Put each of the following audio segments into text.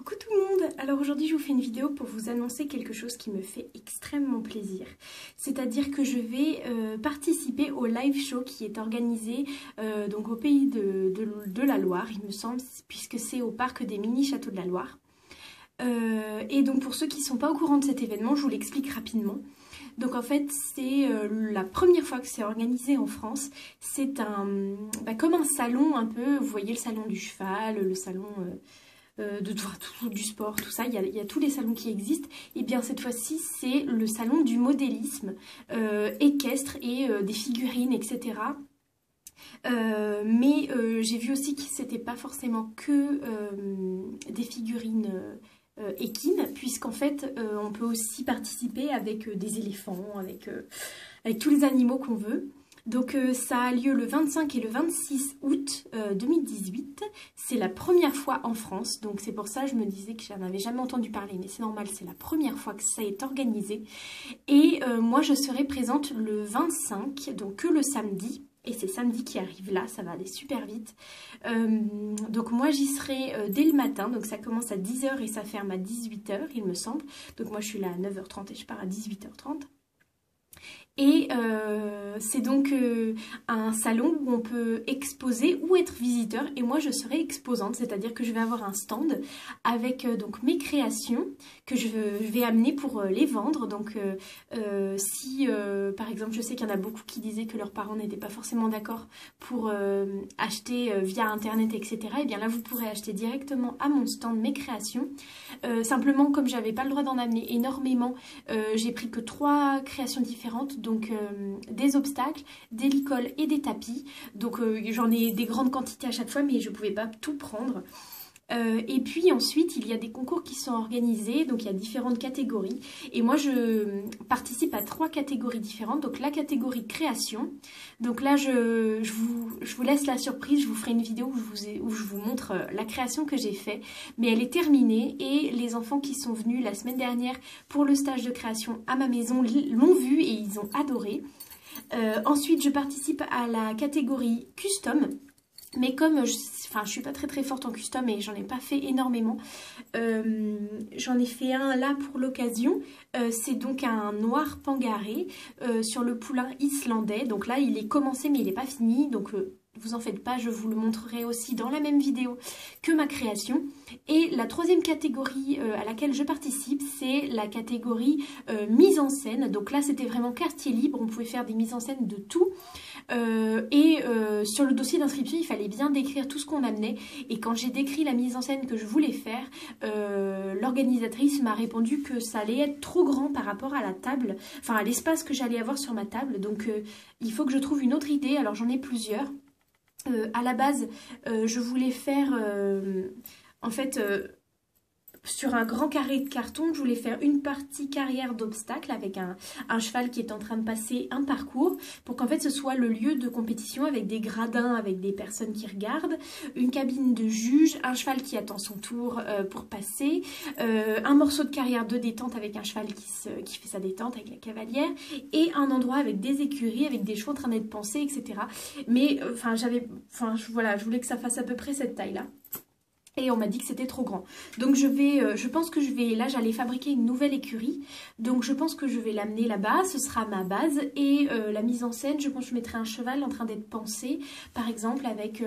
Coucou tout le monde. Alors aujourd'hui je vous fais une vidéo pour vous annoncer quelque chose qui me fait extrêmement plaisir. C'est-à-dire que je vais participer au live show qui est organisé donc au pays de la Loire, il me semble, puisque c'est au parc des mini-châteaux de la Loire. Et donc pour ceux qui ne sont pas au courant de cet événement, je vous l'explique rapidement. Donc en fait c'est la première fois que c'est organisé en France. C'est comme un salon un peu, vous voyez le salon du cheval, le salon du sport, tout ça, il y a tous les salons qui existent. Et bien cette fois-ci c'est le salon du modélisme équestre et des figurines, etc. Mais j'ai vu aussi que c'était pas forcément que des figurines équines, puisqu'en fait on peut aussi participer avec des éléphants, avec tous les animaux qu'on veut. Donc ça a lieu le 25 et le 26 août 2018. C'est la première fois en France, donc c'est pour ça que je me disais que je n'en avais jamais entendu parler, mais c'est normal, c'est la première fois que ça est organisé. Et moi je serai présente le 25, donc que le samedi. Et c'est samedi qui arrive là, ça va aller super vite. Donc moi j'y serai dès le matin, donc ça commence à 10 h et ça ferme à 18 h il me semble. Donc moi je suis là à 9 h 30 et je pars à 18 h 30. Et c'est donc un salon où on peut exposer ou être visiteur. Et moi je serai exposante, c'est-à-dire que je vais avoir un stand avec donc mes créations que je vais amener pour les vendre. Donc si par exemple je sais qu'il y en a beaucoup qui disaient que leurs parents n'étaient pas forcément d'accord pour acheter via internet, etc. Et bien là vous pourrez acheter directement à mon stand mes créations. Simplement comme j'avais pas le droit d'en amener énormément, j'ai pris que 3 créations différentes. Donc des obstacles, des licoles et des tapis. Donc j'en ai des grandes quantités à chaque fois, mais je ne pouvais pas tout prendre. Et puis ensuite il y a des concours qui sont organisés, donc il y a différentes catégories et moi je participe à 3 catégories différentes. Donc la catégorie création, donc là je vous laisse la surprise, je vous ferai une vidéo où je vous montre la création que j'ai fait, mais elle est terminée et les enfants qui sont venus la semaine dernière pour le stage de création à ma maison l'ont vu et ils ont adoré. Ensuite je participe à la catégorie custom. Mais comme je suis pas très forte en custom et j'en ai pas fait énormément, j'en ai fait un là pour l'occasion. C'est donc un noir pangaré sur le poulain islandais. Donc là il est commencé mais il n'est pas fini. Donc vous en faites pas, je vous le montrerai aussi dans la même vidéo que ma création. Et la 3e catégorie à laquelle je participe, c'est la catégorie mise en scène. Donc là c'était vraiment quartier libre, on pouvait faire des mises en scène de tout. Sur le dossier d'inscription il fallait bien décrire tout ce qu'on amenait, et quand j'ai décrit la mise en scène que je voulais faire, l'organisatrice m'a répondu que ça allait être trop grand par rapport à la table, enfin à l'espace que j'allais avoir sur ma table. Donc il faut que je trouve une autre idée. Alors j'en ai plusieurs. À la base je voulais faire en fait sur un grand carré de carton, je voulais faire une partie carrière d'obstacles avec un cheval qui est en train de passer un parcours pour qu'en fait ce soit le lieu de compétition avec des gradins, avec des personnes qui regardent, une cabine de juge, un cheval qui attend son tour pour passer, un morceau de carrière de détente avec un cheval qui fait sa détente avec la cavalière, et un endroit avec des écuries, avec des chevaux en train d'être pansés, etc. Mais voilà, je voulais que ça fasse à peu près cette taille-là. Et on m'a dit que c'était trop grand. Donc je pense que là j'allais fabriquer une nouvelle écurie. Donc je pense que je vais l'amener là-bas, ce sera ma base. Et la mise en scène, je pense que je mettrai un cheval en train d'être pansé. Par exemple avec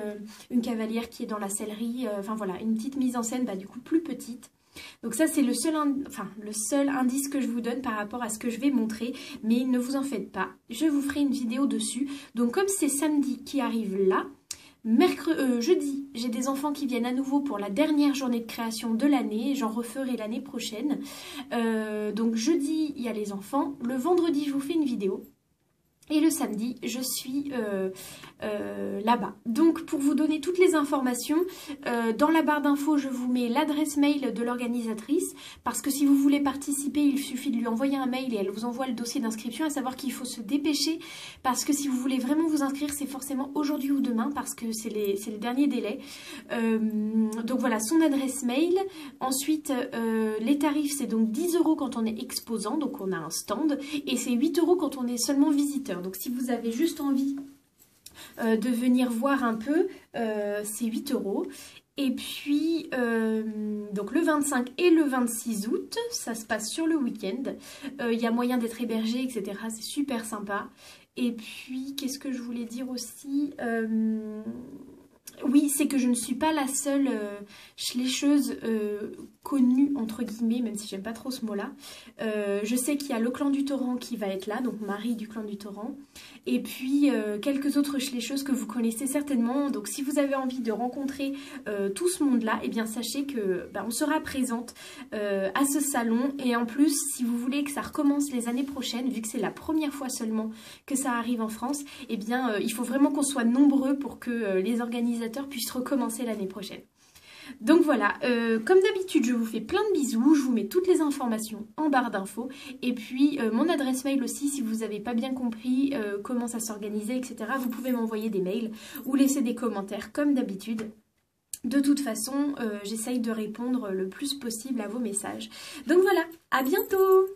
une cavalière qui est dans la sellerie. Enfin voilà, une petite mise en scène du coup plus petite. Donc ça c'est le seul indice que je vous donne par rapport à ce que je vais montrer. Mais ne vous en faites pas, je vous ferai une vidéo dessus. Donc comme c'est samedi qui arrive là, jeudi, j'ai des enfants qui viennent à nouveau pour la dernière journée de création de l'année. J'en referai l'année prochaine. Donc jeudi, il y a les enfants. Le vendredi, je vous fais une vidéo. Et le samedi, je suis là-bas. Donc, pour vous donner toutes les informations, dans la barre d'infos, je vous mets l'adresse mail de l'organisatrice. Parce que si vous voulez participer, il suffit de lui envoyer un mail et elle vous envoie le dossier d'inscription. À savoir qu'il faut se dépêcher. Parce que si vous voulez vraiment vous inscrire, c'est forcément aujourd'hui ou demain. Parce que c'est le dernier délai. Donc voilà, son adresse mail. Ensuite, les tarifs, c'est donc 10 € quand on est exposant. Donc on a un stand. Et c'est 8 € quand on est seulement visiteur. Donc si vous avez juste envie de venir voir un peu, c'est 8 €. Et puis, donc le 25 et le 26 août, ça se passe sur le week-end. Il y a moyen d'être hébergé, etc. C'est super sympa. Et puis, qu'est-ce que je voulais dire aussi oui, c'est que je ne suis pas la seule schlécheuse connue, entre guillemets, même si j'aime pas trop ce mot-là. Je sais qu'il y a le clan du Torrent qui va être là, donc Marie du clan du Torrent. Et puis quelques autres schlécheuses que vous connaissez certainement. Donc si vous avez envie de rencontrer tout ce monde-là, eh bien sachez que on sera présente à ce salon. Et en plus, si vous voulez que ça recommence les années prochaines, vu que c'est la première fois seulement que ça arrive en France, eh bien il faut vraiment qu'on soit nombreux pour que les organisateurs puissent recommencer l'année prochaine. Donc voilà, comme d'habitude, je vous fais plein de bisous, je vous mets toutes les informations en barre d'infos, et puis mon adresse mail aussi, si vous n'avez pas bien compris comment ça s'organisait, etc., vous pouvez m'envoyer des mails ou laisser des commentaires comme d'habitude. De toute façon, j'essaye de répondre le plus possible à vos messages. Donc voilà, à bientôt!